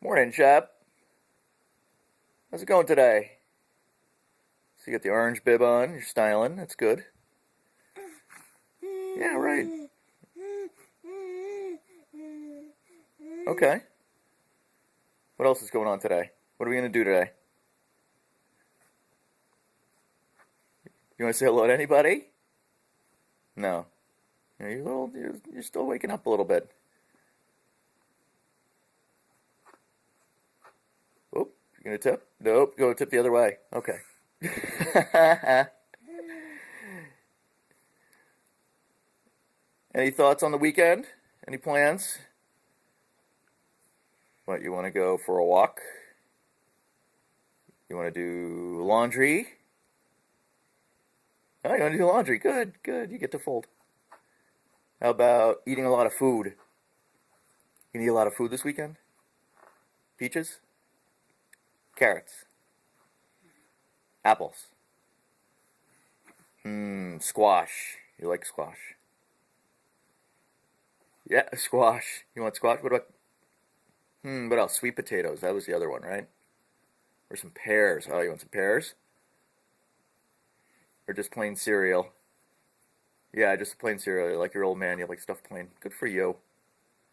Morning, Shep. How's it going today? So you got the orange bib on, you're styling, that's good. Yeah, right. Okay. What else is going on today? What are we gonna do today? You wanna say hello to anybody? No. You're still waking up a little bit. Oop, you're gonna tip? Nope, go tip the other way. Okay. Any thoughts on the weekend? Any plans? What, you wanna go for a walk? You wanna do laundry? Oh, you wanna do laundry? Good, good. You get to fold. How about eating a lot of food? You can eat a lot of food this weekend? Peaches? Carrots? Apples? Squash. You like squash? Yeah, squash. You want squash? What about, what else? Sweet potatoes. That was the other one, right? Or some pears. Oh, you want some pears? Or just plain cereal? Yeah, just plain cereal. Like your old man, you like stuff plain. Good for you.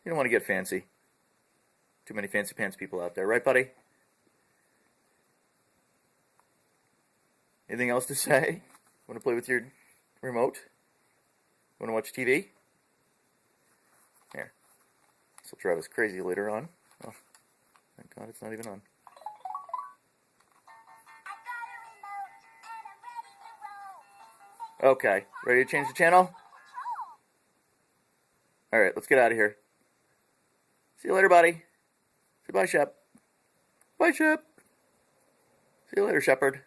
You don't want to get fancy. Too many fancy pants people out there, right, buddy? Anything else to say? Want to play with your remote? Want to watch TV? Here. This will drive us crazy later on. Oh, thank God it's not even on. Okay, ready to change the channel? Alright, let's get out of here. See you later, buddy. Say bye, Shep. Bye, Shep. See you later, Shepherd.